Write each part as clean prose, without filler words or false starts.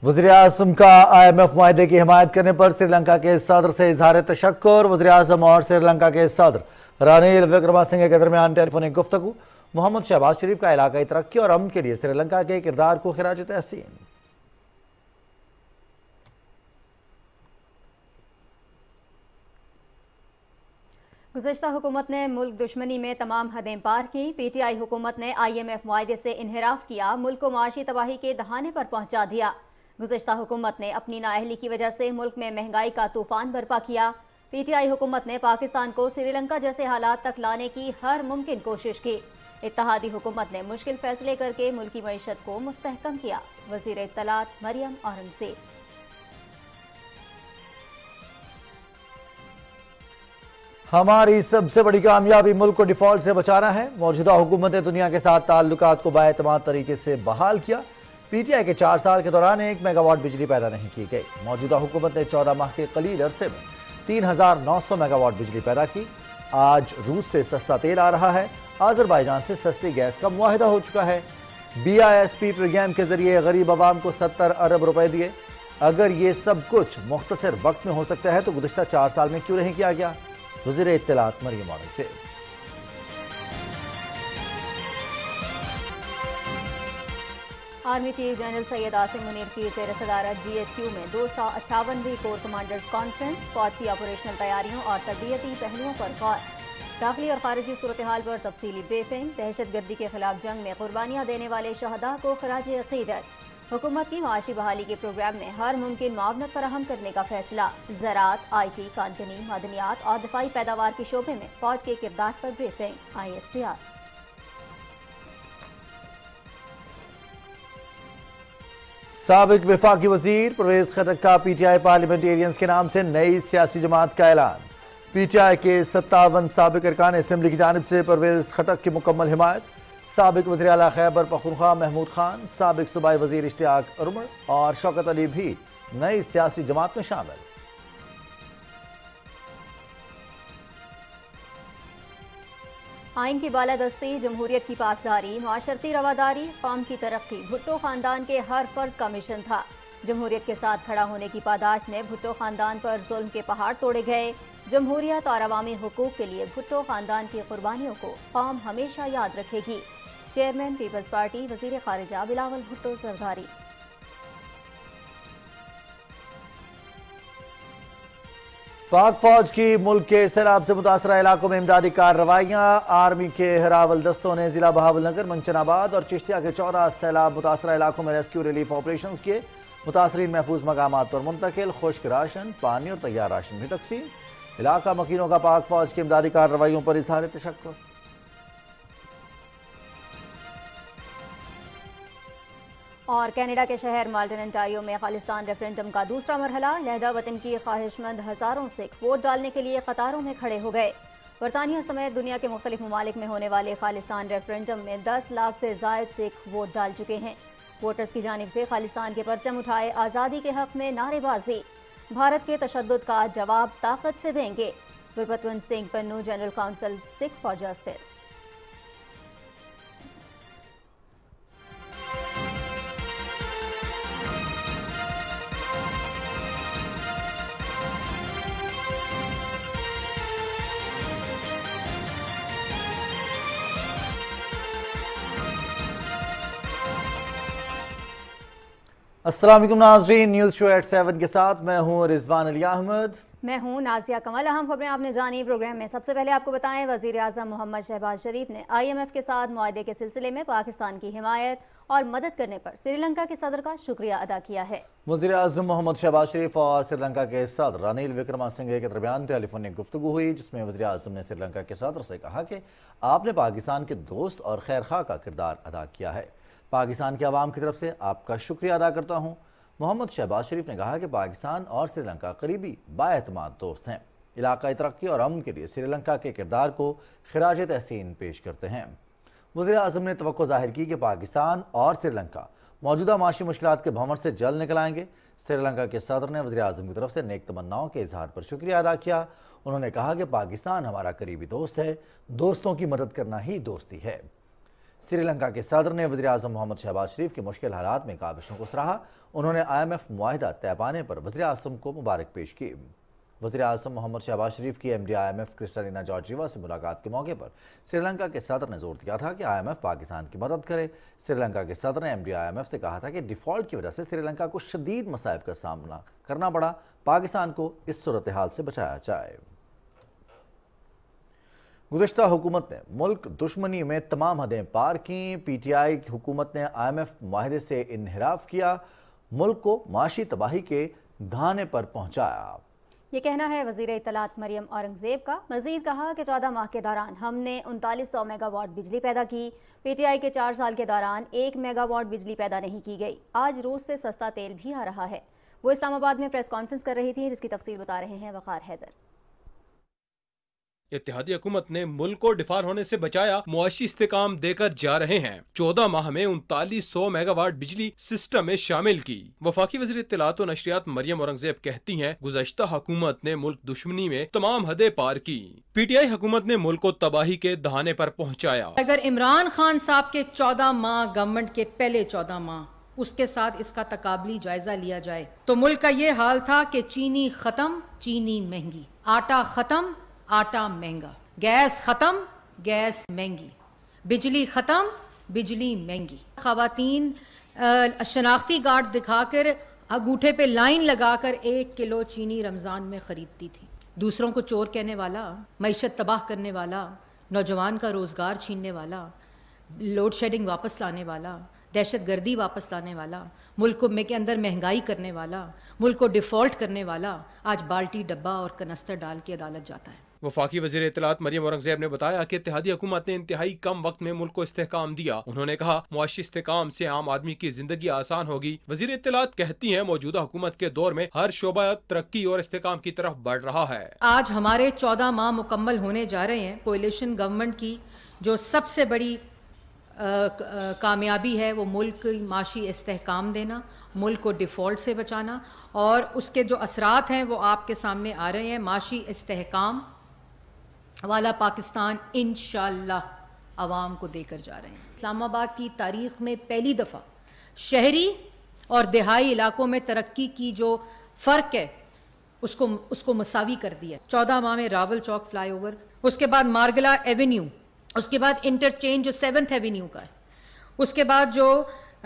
वज़ीर-ए-आज़म का IMF मुआहदे की हिमायत करने पर श्रीलंका के सदर से इजहार तशक्कुर। वज़ीर-ए-आज़म और श्रीलंका के सदर रानिल विक्रमासिंघे के दरमियान टेलीफोनिक गुफ्तगू। मोहम्मद शहबाज शरीफ का इलाकाई तरक्की और अमन के लिए श्रीलंका के किरदार को खिराज तहसीन। गुज़श्ता हुकूमत ने मुल्क दुश्मनी में तमाम हदें पार की। PTI हुकूमत ने IMF मुआहदे से इन्हिराफ किया, मुल्क को माशी तबाही के दहाने पर पहुंचा दिया। गुज़श्ता हुकूमत ने अपनी नाअहली की वजह से मुल्क में महंगाई का तूफान बर्पा किया। PTI हुकूमत ने पाकिस्तान को श्रीलंका जैसे हालात तक लाने की हर मुमकिन कोशिश की। इत्तेहादी हुकूमत ने मुश्किल फैसले करके मुल्क की मईशत को मुस्तहकम किया। वज़ीर इत्तलात मरियम औरंगज़ेब। हमारी सबसे बड़ी कामयाबी मुल्क को डिफॉल्ट से बचाना है। मौजूदा हुकूमत ने दुनिया के साथ ताल्लुकात को बाएतमाद तरीके से बहाल किया। PTI के 4 साल के दौरान 1 मेगावाट बिजली पैदा नहीं की गई। मौजूदा हुकूमत ने 14 माह के कलील अरसे में 3900 मेगावाट बिजली पैदा की। आज रूस से सस्ता तेल आ रहा है। आज़रबाईजान से सस्ती गैस का मुआहिदा हो चुका है। BISP प्रोग्राम के जरिए गरीब आवाम को 70 अरब रुपए दिए। अगर ये सब कुछ मुख्तसर वक्त में हो सकता है तो गुज़श्ता 4 साल में क्यों नहीं किया गया? वज़ीर इत्तलात Maryam Aurangzeb. Army chief general Syed Asim Munir की ज़ेर सदारत GHQ में 258वीं कोर कमांडर्स कॉन्फ्रेंस। फौज की ऑपरेशनल तैयारियों और तरबियती पहलुओं पर गौर। दाखिली और खारिजी सूरत हाल पर तफसीली ब्रीफिंग। दहशतगर्दी के खिलाफ जंग में कुर्बानियाँ देने वाले शहदा को खराज अकीदत। हुकूमत की माशी बहाली के प्रोग्राम में हर मुमकिन मुआवनत फराहम करने का फैसला। ज़राअत, IT, कानूनी, मदनियात और दिफाई पैदावार के शोबे में फौज के किरदार पर ब्रीफिंग। ISPR। साबिक वफाकी वजीर परवेज खटक का PTI पार्लियामेंटेरियंस के नाम से नई सियासी जमात का ऐलान। PTI के 57 साबिक अरकान असम्बली की जानिब से परवेज खटक की मुकम्मल हिमायत। साबिक वज़ीर आला खैबर पख्तूनख्वा महमूद खान, साबिक सूबाई वजीर इश्तियाक उमर और शौकत अली भी नई सियासी जमात में शामिल। आइन की बालादस्ती, जमहूरियत की पासदारी, माशरती रवादारी, कौम की तरक्की भुट्टो खानदान के हर फर्द का मिशन था। जमहूरियत के साथ खड़ा होने की पादाश में भुट्टो खानदान पर जुल्म के पहाड़ तोड़े गए। जमहूरियत और अवामी हुकूक के लिए भुट्टो खानदान की कुर्बानियों को कौम हमेशा याद रखेगी। चेयरमैन पीपल्स पार्टी वजीर खारिजा बिलावल भुट्टो जरदारी। पाक फौज की मुल्क के सैलाब से मुतासरा इलाकों में इमदादी कार्रवाइयाँ। आर्मी के हरावल दस्तों ने जिला बहावलनगर, मंचनाबाद और चिश्तिया के 14 सैलाब मुतासरा इलाकों में रेस्क्यू रिलीफ ऑपरेशन किए। मुतासरीन महफूज मकामात पर मुंतकिल। खुश्क राशन, पानी और तैयार राशन भी तकसीम। इलाका मकीनों का पाक फौज की इमदादी कार्रवाइयों पर इजहार तशक्कुर। और कनाडा के शहर माल्टन ओंटारियो में खालिस्तान रेफरेंडम का दूसरा मरहला। लहदा वतन की ख्वाहिशमंद हजारों सिख वोट डालने के लिए कतारों में खड़े हो गए। बरतानिया समेत दुनिया के मुख्तलिफ ममालिक में होने वाले खालिस्तान रेफरेंडम में 10 लाख से जायद सिख वोट डाल चुके हैं। वोटर्स की जानिब से खालिस्तान के परचम उठाए, आज़ादी के हक में नारेबाजी। भारत के तशद्दुद का जवाब ताकत से देंगे। Gurpatwant Singh Pannun, general counsel Sikh for justice. अस्सलाम वालेकुम नाज़रीन, न्यूज़ शो एट 7 के साथ मैं हूँ रिजवान अली अहमद। मैं हूँ नाजिया कमल। अहम खबरें आपने जानी प्रोग्राम में। सबसे पहले आपको बताएं, वज़ीर आज़म मोहम्मद शहबाज शरीफ ने IMF के साथ मुआहदे के सिलसिले में पाकिस्तान की हिमायत और मदद करने पर श्रीलंका के सदर का शुक्रिया अदा किया है। वज़ीर आज़म मोहम्मद शहबाज शरीफ और श्रीलंका के सदर रानिल विक्रमासिंघे के दरमियान टेलीफोनिक गुफ्तगू हुई, जिसमें वज़ीर आज़म ने श्रीलंका के सदर से कहा कि आपने पाकिस्तान के दोस्त और खैर खा का किरदार अदा किया है। पाकिस्तान के अवाम की तरफ से आपका शुक्रिया अदा करता हूँ। मोहम्मद शहबाज शरीफ ने कहा कि पाकिस्तान और श्रीलंका करीबी बाएतमाद दोस्त हैं। इलाकाई तरक्की और अमन के लिए श्रीलंका के किरदार को खिराज तहसीन पेश करते हैं। वज़ीर आज़म ने तवक्को ज़ाहिर की कि पाकिस्तान और श्रीलंका मौजूदा माशी मुश्किलात के भंवर से जल्द निकल आएंगे। श्रीलंका के सदर ने वज़ीर आज़म की तरफ से नेक तमन्नाओं के इजहार पर शुक्रिया अदा किया। उन्होंने कहा कि पाकिस्तान हमारा करीबी दोस्त है, दोस्तों की मदद करना ही दोस्ती है। श्रीलंका के सदर ने वज़ीर-ए-आज़म मोहम्मद शहबाज शरीफ की मुश्किल हालात में काविशों को सराहा। उन्होंने IMF मुआहिदा तय पाने पर वज़ीर-ए-आज़म को मुबारक पेश की। वज़ीर-ए-आज़म मोहम्मद शहबाज शरीफ की MD IMF क्रिस्टालिना जॉर्जिवा से मुलाकात के मौके पर श्रीलंका के सदर ने जोर दिया था कि IMF पाकिस्तान की मदद करे। श्रीलंका के सदर ने MD IMF से कहा था कि डिफ़ॉल्ट की वजह से श्रीलंका को शदीद मसाइब का सामना करना पड़ा, पाकिस्तान को इस सूरत हाल से बचाया जाए। गुज़श्ता हुकूमत ने मुल्क दुश्मनी में तमाम हदें पार की। PTI हुकूमत ने IMF मुआहिदे से इन्हिराफ किया, मुल्क को माशी तबाही के धाने पर पहुंचाया। ये कहना है वज़ीर इत्तलात मरियम औरंगज़ेब का। मज़ीद कहा कि 14 माह के दौरान हमने 3900 मेगावाट बिजली पैदा की। PTI के 4 साल के दौरान 1 मेगावाट बिजली पैदा नहीं की गई। आज रूस से सस्ता तेल भी आ रहा है। वो इस्लामाबाद में प्रेस कॉन्फ्रेंस कर रही थी, जिसकी तफसील बता रहे हैं वक़ार हैदर। इत्तेहादी हुकूमत ने मुल्क को डिफार होने से बचाया, मुआशी इस्तेकाम देकर जा रहे हैं। 14 माह में 3900 मेगावाट बिजली सिस्टम में शामिल की। वफाकी वज़ीर इत्तलात और नशरियात मरियम औरंगज़ेब कहती हैं, गुज़श्ता हुकूमत ने मुल्क दुश्मनी में तमाम हदें पार की। PTI हुकूमत ने मुल्क को तबाही के दहाने पर पहुँचाया। अगर इमरान खान साहब के 14 माह गवर्नमेंट के पहले 14 माह उसके साथ इसका तकाबली जायजा लिया जाए तो मुल्क का ये हाल था कि चीनी खत्म, चीनी महंगी, आटा खत्म, आटा महंगा, गैस खत्म, गैस महंगी, बिजली खत्म, बिजली महंगी। खवातीन शनाख्ती कार्ड दिखाकर अंगूठे पे लाइन लगाकर 1 किलो चीनी रमज़ान में खरीदती थी। दूसरों को चोर कहने वाला, मईशत तबाह करने वाला, नौजवान का रोज़गार छीनने वाला, लोड शेडिंग वापस लाने वाला, दहशतगर्दी वापस लाने वाला, मुल्क को के अंदर महंगाई करने वाला, मुल्क को डिफ़ॉल्ट करने वाला आज बाल्टी डब्बा और कनस्तर डाल के अदालत जाता है। वफाकी वज़ीर इत्तलात मरियम औरंगज़ेब ने बताया कि इत्तेहादी हुकूमत ने इंतहाई कम वक्त में मुल्क को इस्तेहकाम दिया। उन्होंने कहा, मुआशी इस्तेहकाम से आम आदमी की जिंदगी आसान होगी। वज़ीर इत्तलात कहती हैं, मौजूदा हुकूमत के दौर में हर शोबा तरक्की और इस्तेहकाम की तरफ बढ़ रहा है। आज हमारे 14 माह मुकम्मल होने जा रहे हैं। कोalition गवर्नमेंट की जो सबसे बड़ी कामयाबी है वो मुल्क की माशी इस्तेहकाम देना, मुल्क को डिफ़ॉल्ट से बचाना, और उसके जो असरात हैं वो आपके सामने आ रहे हैं। माशी इस्तेहकाम वाला पाकिस्तान इंशाअल्लाह अवाम को देकर जा रहे हैं। इस्लामाबाद की तारीख़ में पहली दफ़ा शहरी और देहाई इलाकों में तरक्की की जो फ़र्क है उसको मसावी कर दिया। 14 माह में रावल चौक फ्लाईओवर, उसके बाद मार्गला एवेन्यू, उसके बाद इंटरचेंज जो 7th एवेन्यू का है, उसके बाद जो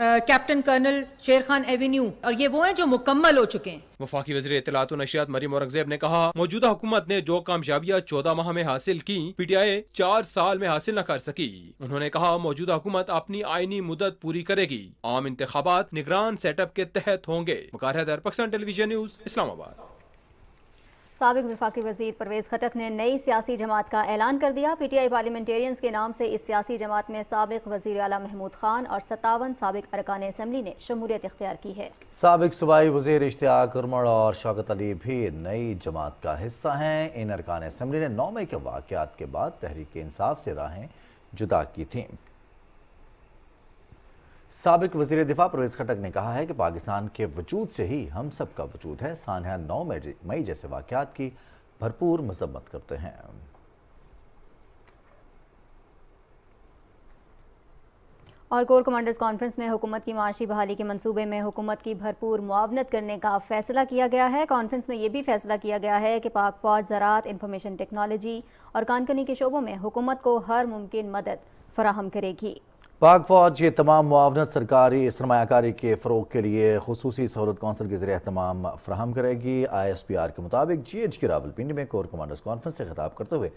कैप्टन कर्नल शेर खान एवेन्यू, और ये वो हैं जो मुकम्मल हो चुके हैं। वफाकी वज़ीर इत्तलात और नशरियात मरियम औरंगज़ेब ने कहा, मौजूदा हुकूमत ने जो कामयाबियां 14 माह में हासिल की, PTI 4 साल में हासिल न कर सकी। उन्होंने कहा, मौजूदा हुकूमत अपनी आईनी मुद्दत पूरी करेगी। आम इंतखाबात निगरान सेटअप के तहत होंगे। वक़ार हैदर, पाकिस्तान टेलीविजन न्यूज़, इस्लामाबाद। साबिक वफाकी वज़ीर परवेज़ खटक ने नई सियासी जमात का ऐलान कर दिया। PTI पार्लियामेंटेरियंस के नाम से इस सियासी जमात में साबिक वज़ीर आला महमूद खान और 57 साबिक अरकान असम्बली ने शमूलियत इख्तियार की है। साबिक सूबाई वज़ीर इश्तियाक उर्मड़ और शौकत अली भी नई जमात का हिस्सा हैं। इन अरकान असम्बली ने 9 मई के वाक़यात के बाद तहरीक इंसाफ से राहें जुदा की थीं। साबिक वज़ीर दिफा परवेज़ खटक ने कहा है कि पाकिस्तान के वजूद से ही हम सब का वजूद है। सानहा 9 मई जैसे वाक़यात की भरपूर मज़म्मत करते हैं। और कोर कमांडर्स कॉन्फ्रेंस में हुकूमत की माशी बहाली के मंसूबे में हुकूमत की भरपूर मुआवनत करने का फैसला किया गया है। कॉन्फ्रेंस में यह भी फैसला किया गया है कि पाक फौज, ज़राअत, इंफॉर्मेशन टेक्नोलॉजी और कानकनी के शोबों में हुकूमत को हर मुमकिन मदद फराहम करेगी। पाक फौज ये तमाम मुआवनत सरकारी सरमायाकारी के फ़रोग के लिए खुसूसी सहूलत कौंसिल के ज़रिए एहतमाम फ्राहम करेगी। ISPR के मुताबिक GH की रावलपिंडी में कोर कमांडर्स कॉन्फ्रेंस से खिताब करते हुए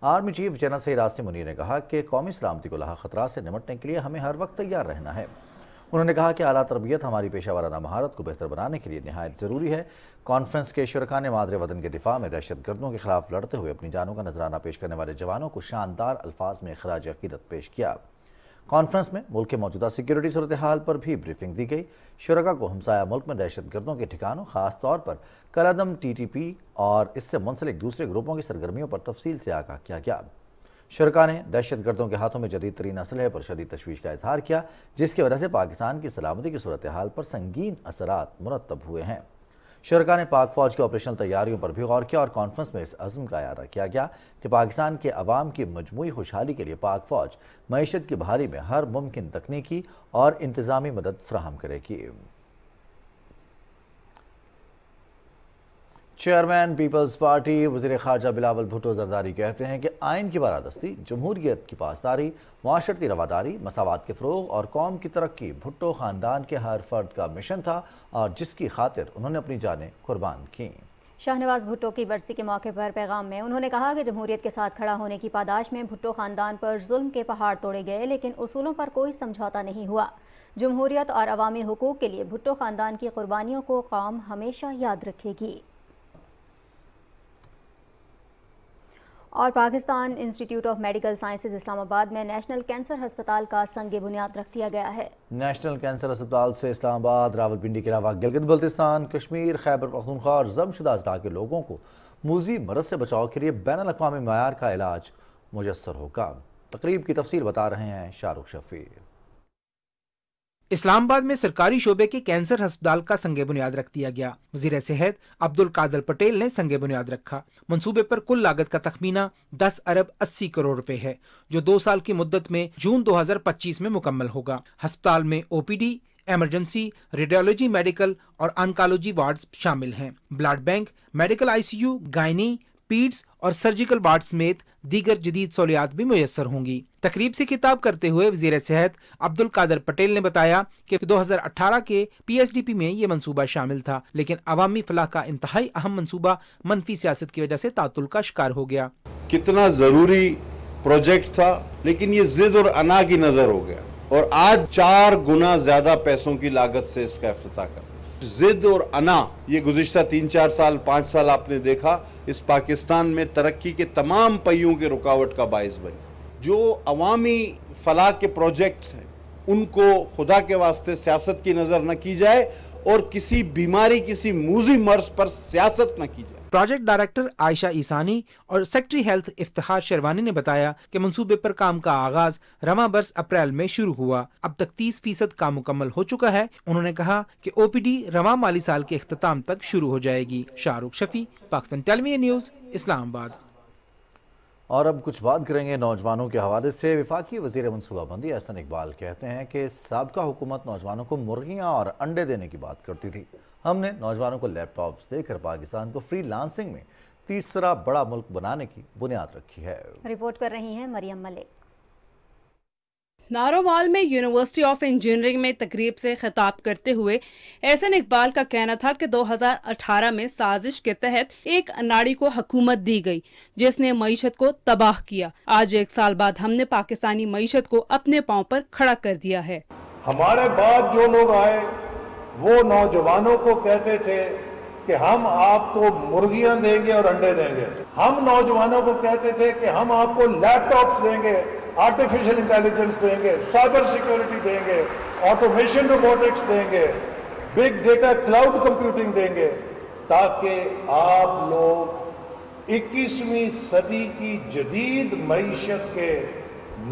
army chief general Syed Asim Munir ने कहा कि कौमी सलामती को लाहा ख़तरात से निपटने के लिए हमें हर वक्त तैयार रहना है। उन्होंने कहा कि आला तरबियत हमारी पेशा वाराना महारत को बेहतर बनाने के लिए नहायत ज़रूरी है। कॉन्फ्रेंस के शुरका ने मादरे वतन के दिफा में दहशत गर्दों के खिलाफ लड़ते हुए अपनी जानों का नजराना पेश करने वाले जवानों को शानदार अल्फाज में खराज अकीदत पेश किया। कॉन्फ्रेंस में मुल्क के मौजूदा सिक्योरिटी सूरत हाल पर भी ब्रीफिंग दी गई। शुरका को हमसाया मुल्क में दहशत गर्दों के ठिकानों, खास तौर पर कलअदम TTP और इससे मुंसलिक दूसरे ग्रुपों की सरगर्मियों पर तफसील से आगाह किया गया। शुरका ने दहशत गर्दों के हाथों में जदीद तरीन असलहे पर शदीद तशवीश का इजहार किया, जिसकी वजह से पाकिस्तान की सलामती की सूरत हाल पर संगीन असरात मुरतब हुए हैं। शुरका ने पाक फौज की ऑपरेशनल तैयारियों पर भी गौर किया और कॉन्फ्रेंस में इस अज़्म का इयादा किया गया कि पाकिस्तान के अवाम की मजमूई खुशहाली के लिए पाक फौज मईशत की बहाली में हर मुमकिन तकनीकी और इंतजामी मदद फराहम करेगी। चेयरमैन पीपल्स पार्टी वज़ीर ख़ारजा बिलावल भुट्टो ज़रदारी कहते हैं कि आइन की बारादस्ती, जमहूरियत की पासदारी, माशरती रवादारी, मसावात के फ़रोग़ और कौम की तरक्की भुट्टो ख़ानदान के हर फर्द का मिशन था और जिसकी खातिर उन्होंने अपनी जानें कुर्बान की। शाहनवाज भुट्टो की बरसी के मौके पर पैगाम में उन्होंने कहा कि जमहूरियत के साथ खड़ा होने की पादाश में भुट्टो ख़ानदान पर जुल्म के पहाड़ तोड़े गए, लेकिन उसूलों पर कोई समझौता नहीं हुआ। जमहूरियत और अवामी हुकूक के लिए भुट्टो ख़ानदान की कुर्बानियों को कौम हमेशा याद रखेगी। और Pakistan institute of medical sciences Islamabad में नेशनल कैंसर अस्पताल का संगे बुनियाद रख दिया गया है। नेशनल कैंसर अस्पताल से इस्लामाबाद, रावलपिंडी के अलावा गिलगित बल्तिस्तान, कश्मीर, खैबर पख्तूनख्वा और जमशुदा अजला के लोगों को मूजी मरज से बचाव के लिए बैनुल-अक़वामी मयार का इलाज मुयस्सर होगा। तकरीब की तफसील बता रहे हैं शाहरुख शफी। इस्लामाबाद में सरकारी शोबे के कैंसर अस्पताल का संगे बुनियाद रख दिया गया। वज़ीर सेहत अब्दुल कादर पटेल ने संगे बुनियाद रखा। मंसूबे पर कुल लागत का तखमीना 10 अरब 80 करोड़ रुपए है, जो 2 साल की मुद्दत में जून 2025 में मुकम्मल होगा। अस्पताल में OPD, इमरजेंसी, रेडियोलॉजी, मेडिकल और ऑन्कोलॉजी वार्ड्स शामिल हैं। Blood bank, medical ICU, gynae, पीड्स और सर्जिकल वार्ड समेत दीगर जदीद सहूलियात भी मुयस्सर होंगी। तकरीब से खिताब करते हुए वज़ीर सेहत अब्दुल कादर पटेल ने बताया कि 2018 के PSDP में ये मंसूबा शामिल था, लेकिन अवामी फलाह का इंतहाई अहम मंसूबा मनफी सियासत की वजह से तातुल का शिकार हो गया। कितना जरूरी प्रोजेक्ट था, लेकिन ये जिद और अना की नजर हो गया और आज 4 गुना ज्यादा पैसों की लागत से इसका इफ्तिताह कर। जिद और अना ये गुज़िश्ता 3-4 साल 5 साल आपने देखा इस पाकिस्तान में तरक्की के तमाम पहियों के रुकावट का बाइस बनी। जो अवामी फलाह के प्रोजेक्ट्स हैं उनको खुदा के वास्ते सियासत की नजर न की जाए और किसी बीमारी, किसी मूजी मर्ज पर सियासत न की जाए। प्रोजेक्ट डायरेक्टर आयशा ईसानी और सेक्रेटरी हेल्थ इफ्तिखार शेरवानी ने बताया कि मंसूबे पर काम का आगाज रवां बरस अप्रैल में शुरू हुआ। अब तक 30% काम मुकम्मल हो चुका है। उन्होंने कहा कि OPD रवां माली साल के इख्तिताम तक शुरू हो जाएगी। Shahrukh Shafi, Pakistan television news, Islamabad. और अब कुछ बात करेंगे नौजवानों के हवाले से। वफाकी वज़ीर मनसूबाबंदी एहसन इकबाल कहते हैं कि साबका हुकूमत नौजवानों को मुर्गियाँ और अंडे देने की बात करती थी। हमने नौजवानों को लैपटॉप्स देकर पाकिस्तान को फ्रीलांसिंग में तीसरा बड़ा मुल्क बनाने की बुनियाद रखी है। रिपोर्ट कर रही हैं मरियम मलिक। नारोवाल में यूनिवर्सिटी ऑफ इंजीनियरिंग में तकरीब से खिताब करते हुए एहसन इकबाल का कहना था कि 2018 में साजिश के तहत एक अनाड़ी को हुकूमत दी गई जिसने मईशत को तबाह किया। आज 1 साल बाद हमने पाकिस्तानी मईशत को अपने पांव पर खड़ा कर दिया है। हमारे बाद जो लोग आए वो नौजवानों को कहते थे कि हम आपको मुर्गियां देंगे और अंडे देंगे। हम नौजवानों को कहते थे कि हम आपको लैपटॉप्स देंगे, आर्टिफिशियल इंटेलिजेंस देंगे, साइबर सिक्योरिटी देंगे, ऑटोमेशन रोबोटिक्स देंगे, बिग डेटा क्लाउड कंप्यूटिंग देंगे, ताकि आप लोग 21वीं सदी की जदीद मईशत के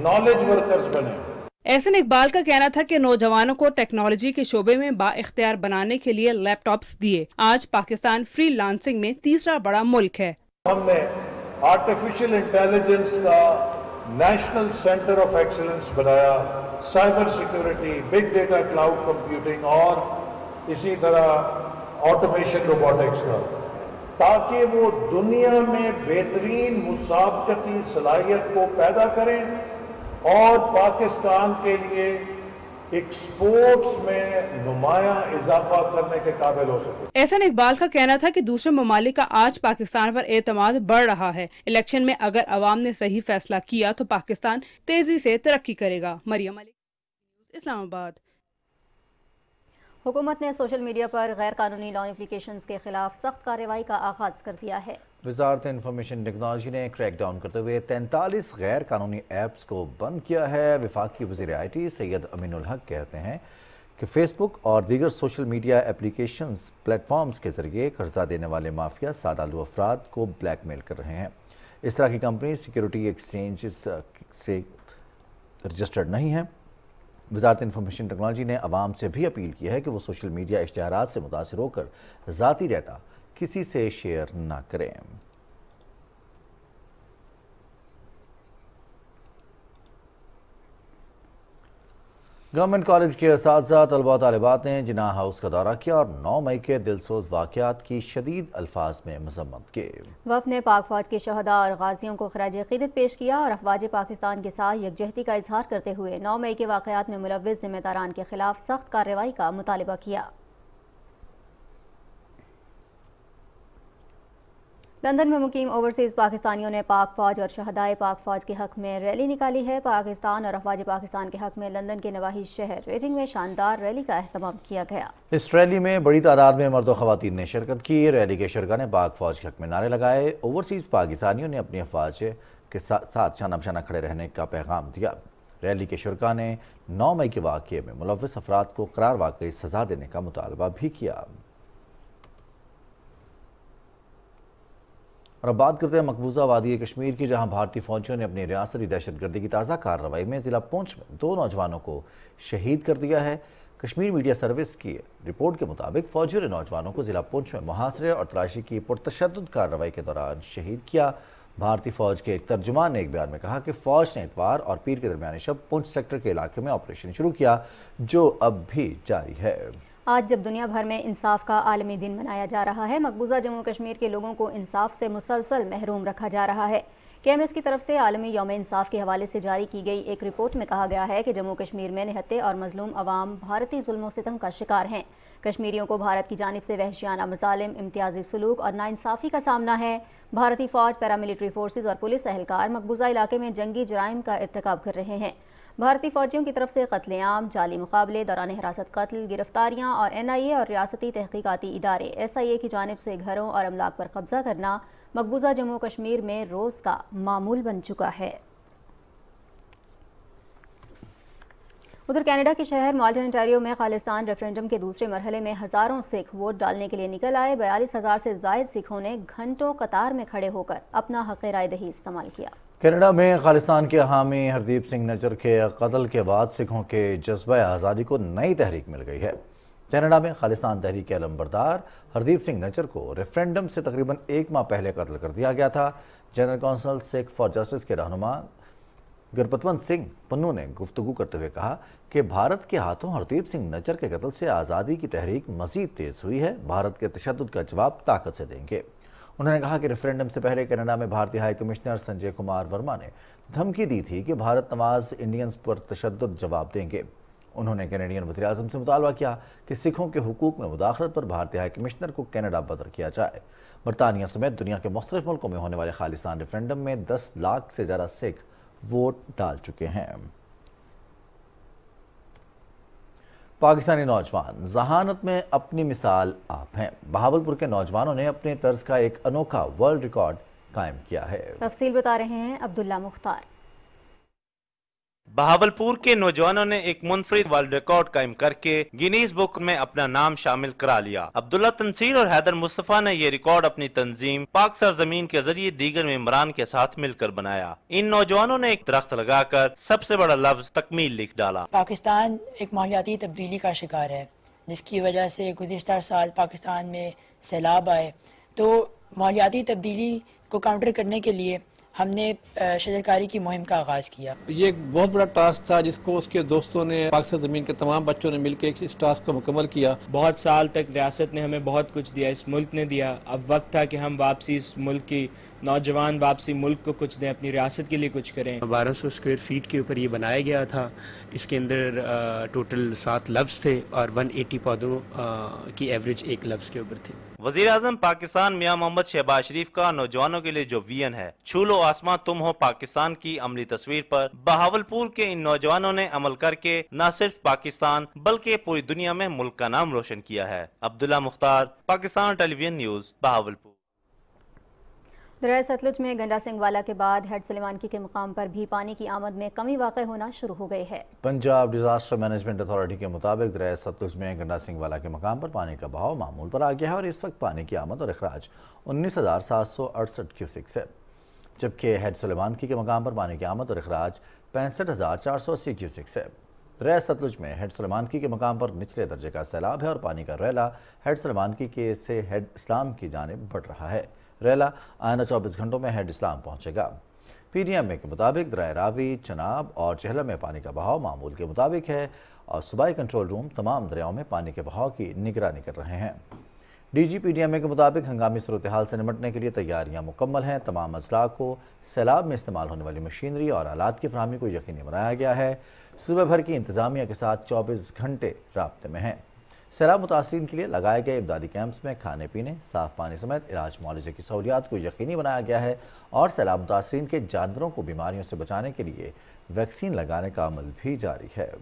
नॉलेज वर्कर्स बने। एहसन इकबाल का कहना था कि नौजवानों को टेक्नोलॉजी के शोबे में बाइख्तियार बनाने के लिए लैपटॉप्स दिए। आज पाकिस्तान फ्रीलांसिंग में तीसरा बड़ा मुल्क है। हमने आर्टिफिशियल इंटेलिजेंस का नेशनल सेंटर ऑफ एक्सीलेंस बनाया, cyber security, big data cloud computing और इसी तरह ऑटोमेशन रोबोटिक्स का, ताकि वो दुनिया में बेहतरीन मुसाबकती सलाहियत को पैदा करें और पाकिस्तान के लिए एक्सपोर्ट्स में नुमाया इजाफा करने के काबिल हो सके। एहसन इकबाल का कहना था कि दूसरे ममालिक का आज पाकिस्तान पर एतमाद बढ़ रहा है। इलेक्शन में अगर अवाम ने सही फैसला किया तो पाकिस्तान तेजी से तरक्की करेगा। मरियम मलिक, इस्लामाबाद। हुकूमत ने सोशल मीडिया पर गैर कानूनी लॉ एप्लीकेशंस के खिलाफ सख्त कार्रवाई का आगाज कर दिया है। वजारत इंफॉर्मेशन टेक्नोलॉजी ने क्रैकडाउन करते हुए 43 गैर कानूनी ऐप्स को बंद किया है। वफाकी वज़ीर IT सैयद अमीनुल हक कहते हैं कि फेसबुक और दीगर सोशल मीडिया एप्लीकेशंस प्लेटफॉर्म्स के जरिए कर्जा देने वाले माफिया सादालू अफराद को ब्लैकमेल कर रहे हैं। इस तरह की कंपनी सिक्योरिटी एक्सचेंज से रजिस्टर्ड नहीं है। वजारत इंफॉर्मेशन टेक्नोलॉजी ने अवाम से भी अपील की है कि वो सोशल मीडिया इश्तिहारात से मुतासिर होकर ज़ाती डाटा किसी से शेयर न करें। गवर्नमेंट कॉलेज के असातिज़ा, तलबा और तालिबात ने जिन्ना हाउस का दौरा किया और 9 मई के दिलसोज वाक़यात की शदीद अल्फाज में मज़म्मत की। वफ़द ने पाक फौज के शहदा और गाजियों को खराज अक़ीदत पेश किया और अफ़वाज पाकिस्तान के साथ यकजहती का इजहार करते हुए 9 मई के वाक़यात में मुलव्विस ज़िम्मेदारान के खिलाफ सख्त कार्रवाई का मुतालबा किया। लंदन में मुकीम ओवरसीज़ पाकिस्तानियों ने पाक फौज और शहदाए पाक फौज के हक में रैली निकाली है। पाकिस्तान और अफवाज पाकिस्तान के हक में लंदन के नवाही शहर रेजिंग में शानदार रैली का एहतमाम किया गया। इस रैली में बड़ी तादाद में मर्द और ख़वातीन ने शिरकत की। रैली के शुरका ने पाक फौज के हक में नारे लगाए। ओवरसीज़ पाकिस्तानियों ने अपनी अफवाज के साथ शाना बशाना खड़े रहने का पैगाम दिया। रैली के शुरका ने 9 मई के वाक़ये में मुलव्विस अफराद को करार वाक़ई सज़ा देने का मुतालबा भी किया। और अब बात करते हैं मकबूजा वादी कश्मीर की, जहां भारतीय फौजियों ने अपनी रियासती दहशतगर्दी की ताज़ा कार्रवाई में ज़िला पुंछ में 2 नौजवानों को शहीद कर दिया है। कश्मीर मीडिया सर्विस की रिपोर्ट के मुताबिक फौजियों ने नौजवानों को ज़िला पुंछ में मुहासरे और तलाशी की पुरतशद्दुद कार्रवाई के दौरान शहीद किया। भारतीय फौज के एक तर्जुमान ने एक बयान में कहा कि फौज ने इतवार और पीर के दरमियानी शब पुंछ सेक्टर के इलाके में ऑपरेशन शुरू किया, जो अब भी जारी है। आज जब दुनिया भर में इंसाफ का आलमी दिन मनाया जा रहा है, मकबूजा जम्मू कश्मीर के लोगों को इंसाफ से मुसलसल महरूम रखा जा रहा है। KMS की तरफ से आलमी यौम इंसाफ के हवाले से जारी की गई एक रिपोर्ट में कहा गया है कि जम्मू कश्मीर में निहत्ते और मजलूम अवाम भारतीय जुल्म सितम का शिकार हैं। कश्मीरियों को भारत की जानिब से वहशियाना मजालिम, इम्तियाजी सलूक और नाइंसाफ़ी का सामना है। भारतीय फौज, पैरामिलिट्री फोर्सेज और पुलिस एहलकार मकबूजा इलाके में जंगी जराइम का इर्तिकाब कर रहे हैं। भारतीय फौजियों की तरफ से कत्लेआम, जाली मुकाबले, दौरान हिरासत कत्ल, गिरफ्तारियां और NIA और रियासती तहकीकाती इदारे SIA की जानिब से घरों और अमलाक पर कब्जा करना मकबूजा जम्मू कश्मीर में रोज़ का मामूल बन चुका है। उधर कनाडा के शहर माल्टन ओंटारियो में खालिस्तान रेफरेंडम के दूसरे मरहले में हज़ारों सिख वोट डालने के लिए निकल आए। 42,000 से ज़ायद सिखों ने घंटों कतार में खड़े होकर अपना हक़ राय दही इस्तेमाल किया। कनाडा में खालिस्तान के हामी हरदीप सिंह नज्जर के कत्ल के बाद सिखों के जज्बा आज़ादी को नई तहरीक मिल गई है। कनाडा में खालिस्तान तहरीक अलंबरदार हरदीप सिंह नज्जर को रेफरेंडम से तकरीबन 1 माह पहले कत्ल कर दिया गया था। General counsel Sikh for justice के रहनुमा गुरपतवंत सिंह पन्नू ने गुफ्तगू करते हुए कहा कि भारत के हाथों हरदीप सिंह नज्जर के कत्ल से आज़ादी की तहरीक मज़ीद तेज़ हुई है। भारत के तशद्दुद का जवाब ताकत से देंगे। उन्होंने कहा कि रेफरेंडम से पहले कनाडा में भारतीय हाई कमिश्नर संजय कुमार वर्मा ने धमकी दी थी कि भारत नवाज इंडियंस पर तशद्दुद जवाब देंगे। उन्होंने कैनेडियन वज़ीर-ए-आज़म से मुतालबा किया कि सिखों के हुकूक में मुदाखलत पर भारतीय हाई कमिश्नर को कनाडा बदर किया जाए। बरतानिया समेत दुनिया के मुख्तलिफ मुल्कों में होने वाले खालिस्तान रेफरेंडम में 10 लाख से ज़्यादा सिख वोट डाल चुके हैं। पाकिस्तानी नौजवान जहानत में अपनी मिसाल आप हैं। बहावलपुर के नौजवानों ने अपने तर्ज का एक अनोखा वर्ल्ड रिकॉर्ड कायम किया है। तफसील बता रहे हैं अब्दुल्ला मुख्तार। बहावलपुर के नौजवानों ने एक मुनफरिद वर्ल्ड रिकॉर्ड कायम करके गिनीज बुक में अपना नाम शामिल करा लिया। अब्दुल्ला तंसीर और हैदर मुस्तफा ने ये रिकॉर्ड अपनी तंजीम पाक सरजमीन के जरिए दीगर मेंबरान के साथ मिलकर बनाया। इन नौजवानों ने एक दरख्त लगाकर सबसे बड़ा लफ्ज तकमील लिख डाला। पाकिस्तान एक माहौलियाती तब्दीली का शिकार है, जिसकी वजह से गुज़िश्ता साल पाकिस्तान में सैलाब आए। तो माहौलियाती तब्दीली को काउंटर करने के लिए हमने शजरकारी की मुहिम का आगाज़ किया। ये एक बहुत बड़ा टास्क था जिसको उसके दोस्तों ने, पाकिस्तान ज़मीन के तमाम बच्चों ने मिलकर इस टास्क को मुकम्मल किया। बहुत साल तक रियासत ने हमें बहुत कुछ दिया, इस मुल्क ने दिया। अब वक्त था कि हम वापसी इस मुल्क की नौजवान वापसी मुल्क को कुछ दें, अपनी रियासत के लिए कुछ करें। 1200 स्क्वायर फीट के ऊपर ये बनाया गया था। इसके अंदर टोटल 7 लफ्ज़ थे और 180 पौधों की एवरेज एक लफ्ज़ के ऊपर थी। वज़ीर-ए-आज़म पाकिस्तान मियां मोहम्मद शहबाज शरीफ का नौजवानों के लिए जो विजन है, छू लो आसमां तुम हो पाकिस्तान की अमली तस्वीर पर बहावलपुर के इन नौजवानों ने अमल करके न सिर्फ पाकिस्तान बल्कि पूरी दुनिया में मुल्क का नाम रोशन किया है। Abdullah Mukhtar, Pakistan television news, Bahawalpur. दरिया सतलुज में गंडा सिंह वाला के बाद हेड सुलेमानकी के मुकाम पर भी पानी की आमद में कमी वाक़ई होना शुरू हो गई है। पंजाब डिजास्टर मैनेजमेंट अथॉरिटी के मुताबिक दरिया सतलुज में गंडा सिंह वाला के मकाम पर पानी का बहाव मामूल पर आ गया है और इस वक्त पानी की आमद और अखराज 19,768 क्यूसिक है, जबकि हेड सुलेमानकी के मकाम पर पानी की आमद और अखराज 65,480 क्यूसिक है। दरिया सतलुज में हेड सुलेमानकी के मकाम पर निचले दर्जे का सैलाब है और पानी का रैला हेड सुलेमानकी के से हेड इस्लाम की जानिब बढ़ रहा है। रैला आइंदा 24 घंटों में हेड इस्लाम पहुंचेगा। PDMA के मुताबिक दरिया रावी, चनाब और चहला में पानी का बहाव मामूल के मुताबिक है और सूबाई कंट्रोल रूम तमाम दरियाओं में पानी के बहाव की निगरानी कर रहे हैं। DG PDMA के मुताबिक हंगामी सूरत हाल से निपटने के लिए तैयारियां मुकम्मल हैं। तमाम अजला को सैलाब में इस्तेमाल होने वाली मशीनरी और आलात की फराहमी को यकीनी बनाया गया है। सुबह भर की इंतजामिया के साथ 24 घंटे राब्ते में हैं। सैलाब मुतासरीन के लिए लगाए गए इमदादी कैंप्स में खाने पीने, साफ पानी समेत इलाज मुआलजे की सहूलियात को यकीनी बनाया गया है और सैलाब मुतासरीन के जानवरों को बीमारियों से बचाने के लिए वैक्सीन लगाने का अमल भी जारी है।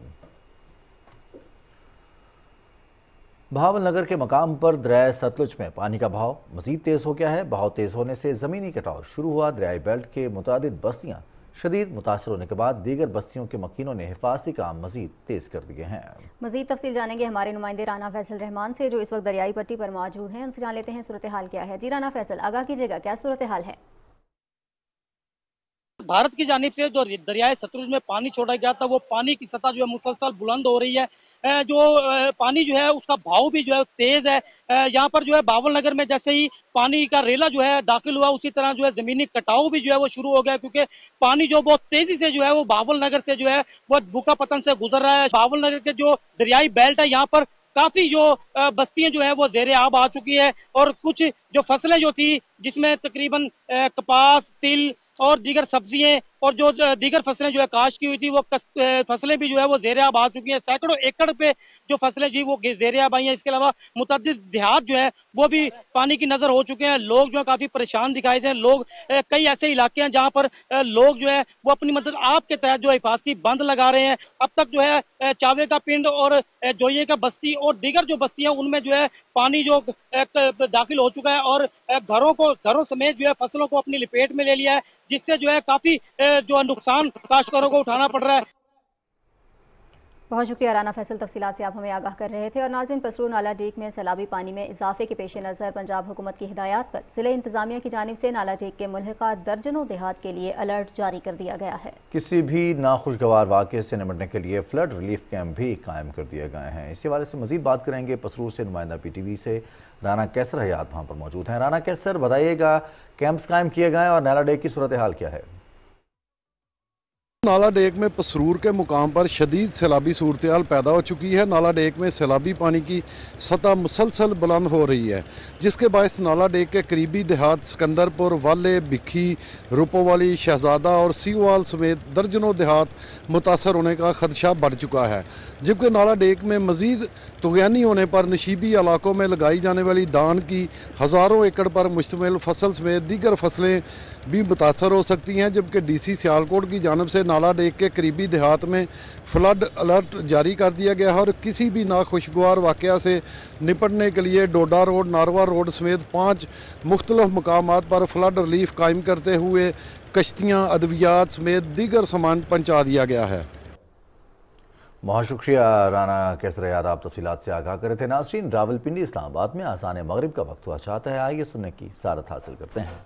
बहावलनगर के मकाम पर दरिया सतलुज में पानी का बहाव मजीद तेज हो गया है। बहाव तेज होने से जमीनी कटाव शुरू हुआ। दरियाई बेल्ट के मुतादिद बस्तियां शदीद मुतासर होने के बाद दीगर बस्तियों के मकीनों ने हिफाजती काम मजीद तेज कर दिए हैं। मजीद तफसील जानेंगे हमारे नुमाइंदे राना फैसल रहमान से, जो इस वक्त दरियाई पट्टी पर मौजूद हैं। उनसे जान लेते हैं सूरत हाल क्या है। जी राना फैसल, आगाह कीजिएगा, क्या सूरत हाल है? भारत की जानिब से जो दरियाए सतलुज में पानी छोड़ा गया था, वो पानी की सतह जो है मुसलसल बुलंद हो रही है। जो पानी जो है उसका भाव भी जो है तेज है। यहाँ पर जो है बहावलनगर में जैसे ही पानी का रेला जो है दाखिल हुआ, उसी तरह जो है जमीनी कटाव भी जो है वो शुरू हो गया, क्योंकि पानी जो बहुत तेजी से जो है वो बहावलनगर से जो है वो बुका पतन से गुजर रहा है। बहावलनगर के जो दरियाई बेल्ट है, यहाँ पर काफी जो बस्तियां जो है वो ज़ेरे आब आ चुकी है और कुछ जो फसलें जो थी, जिसमें तकरीबन कपास, तिल और दीगर सब्जियां और जो दीगर फसलें जो है काश्त की हुई थी, वो फसलें भी जो है वो ज़ेरे आब आ चुकी हैं। सैकड़ों एकड़ पे जो फसलें जी वो ज़ेरे आब आई हैं। इसके अलावा मुतअद्दिद देहात जो है वो भी पानी की नज़र हो चुके हैं। लोग जो है काफ़ी परेशान दिखाई दे। लोग कई ऐसे इलाके हैं जहाँ पर लोग जो है वो अपनी मदद आपके तहत जो हिफाजती बंद लगा रहे हैं। अब तक जो है चावे का पिंड और जोइये का बस्ती और दीगर जो बस्तियाँ, उनमें जो है पानी जो दाखिल हो चुका है और घरों समेत जो है फसलों को अपनी लपेट में ले लिया है, जिससे जो है काफी जो नुकसान काश्तकारों को उठाना पड़ रहा है। बहुत शुक्रिया राना फैसल, तफसीलात से आप हमें आगाह कर रहे थे। और नाज़रीन, पसरू नाला टेक में सैलाबी पानी में इजाफे के पेश नज़र पंजाब हुकूमत की हिदायत पर जिले इंतजामिया की जानिब से नाला टेक के मुल्हिका दर्जनों देहात के लिए अलर्ट जारी कर दिया गया है। किसी भी नाखुशगवार वाक़े से निपटने के लिए फ्लड रिलीफ कैंप भी कायम कर दिए गए हैं। इसी हवाले से मजीद बात करेंगे पसरूर से नुमाइंदा PTV से राना कैसर हयात वहाँ पर मौजूद हैं। राना कैसर, बताइएगा, कैंप्स कायम किए गए और नाला टेक की सूरत हाल क्या है? नाला डेक में पसरूर के मुकाम पर शदीद सैलाबी सूरत हाल पैदा हो चुकी है। नाला डेक में सैलाबी पानी की सतह मुसलसल बुलंद हो रही है, जिसके बायस नाला डेक के करीबी देहात सिकंदरपुर, वाले, भिखी, रूपोवाली, शहजादा और सीवाल समेत दर्जनों देहात मुतासर होने का खदशा बढ़ चुका है। जबकि नाला डेक में मजीद तुगयानी होने पर नशीबी इलाकों में लगाई जाने वाली दान की हज़ारों एकड़ पर मुश्तमिल फसल समेत दीगर फसलें भी मुतासर हो सकती हैं। जबकि DC सियालकोट की जानब से नाला डेक के करीबी देहात में फ्लड अलर्ट जारी कर दिया गया है और किसी भी नाखुशगवार वाक़या से निपटने के लिए डोडा रोड, नारवा रोड समेत 5 मुख्तलिफ मकामात पर फ्लड रिलीफ कायम करते हुए कश्तियाँ, अद्वियात समेत दीगर सामान पहुँचा दिया गया है। बहुत शुक्रिया राना कैसर हयात, आप तफसीलात से आगाह कर रहे थे। नाज़रीन, रावलपिंडी इस्लामाबाद में आसान मगरिब का वक्त हुआ चाहता है। आइए सुनने की सारत हासिल करते हैं।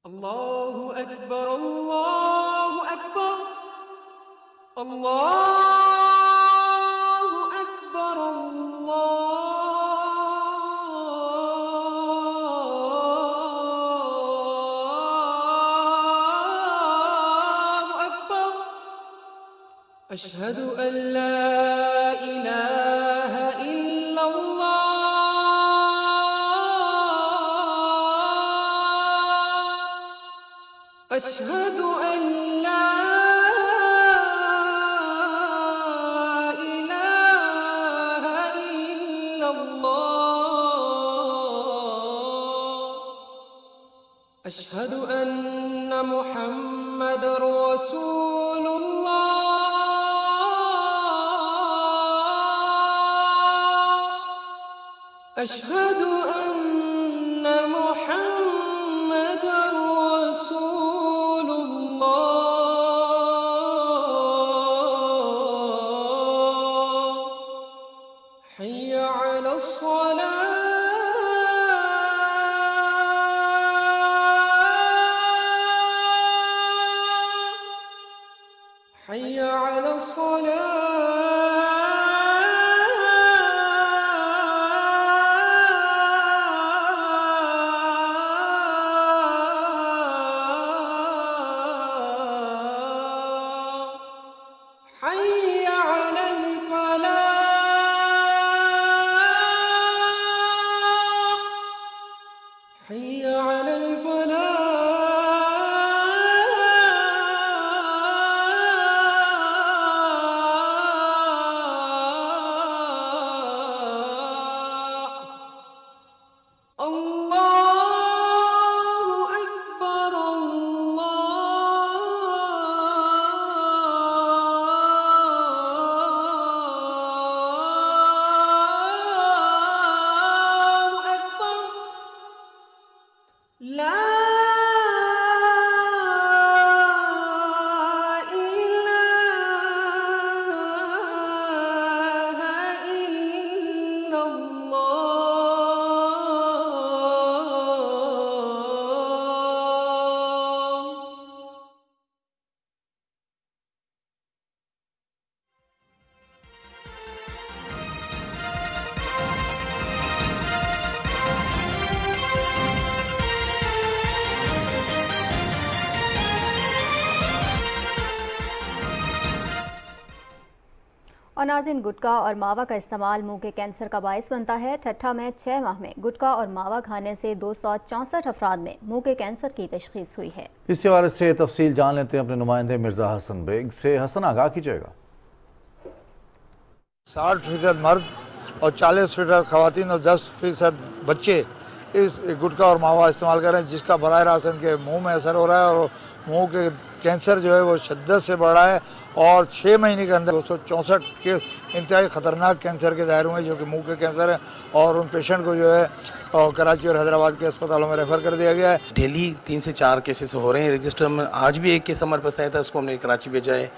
अल्लाहु अकबर, अल्लाहु अकबर, अल्लाहु अकबर, अल्लाहु अकबर, अशहदु अल्ला इलाहा इल्लल्लाह, अशहदु अल्ला इलाहा इल्लल्लाह, अशहदु अन्ना मुहम्मदर रसूलुल्लाह। अशहदु अन्ना मुहम्मदर रसूलुल्लाह हय्या अलस्सलाह हय्या अलस्सलाह और नाज़रीन, गुटखा और मावा का इस्तेमाल मुंह के कैंसर का बायस बनता है। ठट्ठा में 6 माह में गुटखा और मावा खाने से 264 अफराद में मुंह के कैंसर की तशखीस हुई है। इस हवाले से तफसील जान लेते हैं अपने नुमाइंदे मिर्जा हसन बेग से। हसन, आगाह कीजिएगा। 60% मर्द और 40% खवातीन और 10% बच्चे इस गुटखा और मावा इस्तेमाल कर रहे हैं, जिसका बराह रास्त इनके मुँह में असर हो रहा है और मुँह के कैंसर जो है वो शिद्दत से बढ़ रहा है और 6 महीने के अंदर 264 के इंतहाई ख़तरनाक कैंसर के दायरे हुए, जो कि मुंह के कैंसर है, और उन पेशेंट को जो है कराची और हैदराबाद के अस्पतालों में रेफ़र कर दिया गया है। डेली 3 से 4 केसेस हो रहे हैं रजिस्टर में। आज भी एक केस हमारे पास आया था, उसको हमने कराची भेजा है,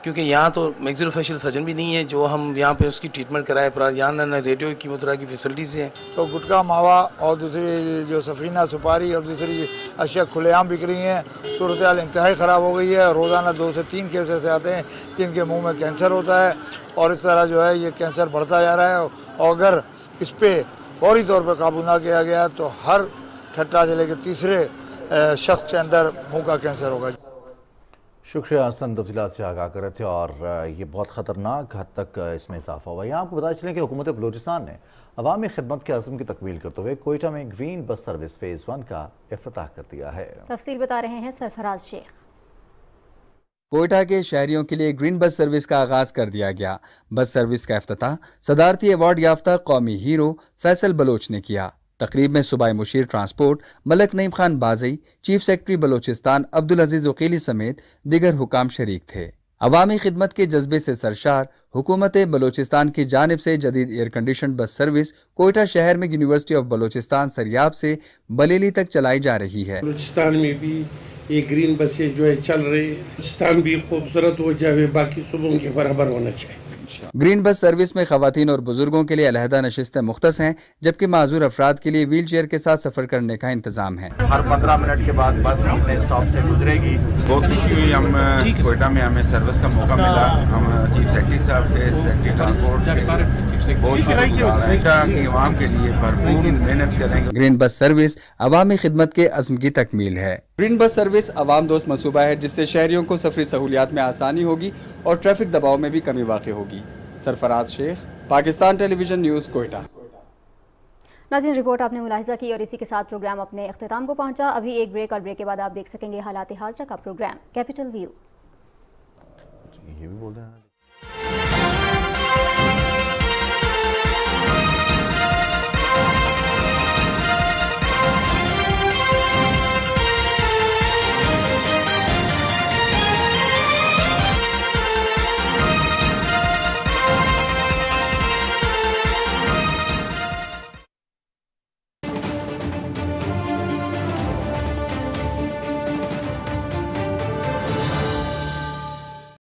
क्योंकि यहाँ तो मैक्सिलोफेशियल सर्जन भी नहीं है जो हम यहाँ पे उसकी ट्रीटमेंट कराए, पर यहाँ ना रेडियो कीमोथेरेपी की फैसिलिटीज़ हैं। तो गुटखा, मावा और दूसरी जो सफीना, सुपारी और दूसरी अशिया खुलेआम बिक रही हैं। सूरत हाल इंतहाई ख़राब हो गई है। रोज़ाना 2 से 3 केस ऐसे आते हैं जिनके मुँह में कैंसर होता है और इस तरह जो है ये कैंसर बढ़ता जा रहा है। और अगर इस पर फौरी तौर पर काबू ना किया गया तो हर ठट्टा जिले के तीसरे शख्स के अंदर मुँह का कैंसर होगा। शुक्रिया हसन, तफसीलात से आगाह कर रहे थे और ये बहुत ख़तरनाक हद तक इसमें इजाफा हुआ। यहाँ आपको बताया चलें कि हुकूमत बलूचिस्तान ने अवामी खिदमत के अज़्म की तकमील करते हुए कोयटा में ग्रीन बस सर्विस फ़ेज़ 1 का इफ्तिताह कर दिया है। तफसील बता रहे हैं सरफराज शेख। कोयटा के शहरियों के लिए ग्रीन बस सर्विस का आगाज कर दिया गया। बस सर्विस का इफ्तिताह सदारती अवार्ड याफ्ता कौमी हीरो फैसल बलोच ने किया। तकरीब में सूबाई मुशीर transport Malik Naeem Khan Bazai, chief secretary Balochistan Abdul Aziz Uqaili समेत दीगर हुकाम शरीक थे। अवामी खिदमत के जज्बे से सरशार हुकूमत बलोचिस्तान की जानिब से जदीद air condition bus service Quetta शहर में यूनिवर्सिटी ऑफ बलोचिस्तान सरियाब से बलेली तक चलाई जा रही है। बलोचिस्तान में भी ये ग्रीन बसें जो है चल रही, बलोचिस्तान भी खूबसूरत हो जाए, बाकी सूबों के बराबर होना चाहिए। ग्रीन बस सर्विस में खवातीन और बुजुर्गों के लिए अलहदा नशिस्तें मुख्तस हैं, जबकि माजूर अफराद के लिए व्हील चेयर के साथ सफर करने का इंतजाम है। हर 15 मिनट के बाद बस अपने स्टॉप से गुजरेगी। बहुत खुशी हुई, हम कोयटा में हमें सर्विस का मौका मिला। हम चीफ सेक्रेटरी साहब के, सेक्रेटरी ट्रांसपोर्ट के बहुत शुक्रिया के लिए भरपूर मेहनत करेंगे। ग्रीन बस सर्विस अवामी खिदमत के अज़्म की तकमील है। ग्रीन बस सर्विस अवाम दोस्त मनसूबा है, जिससे शहरियों को सफरी सहूलियात में आसानी होगी और ट्रैफिक दबाव में भी कमी वाक़ई होगी। Sarfaraz Sheikh, Pakistan television news, Quetta. नाज़रीन, रिपोर्ट आपने मुलाहिजा की और इसी के साथ प्रोग्राम अपने इख्तिताम को पहुंचा। अभी एक ब्रेक और ब्रेक के बाद आप देख सकेंगे हालात हाज़िर का प्रोग्राम कैपिटल व्यू। ये भी बोल रहे हैं।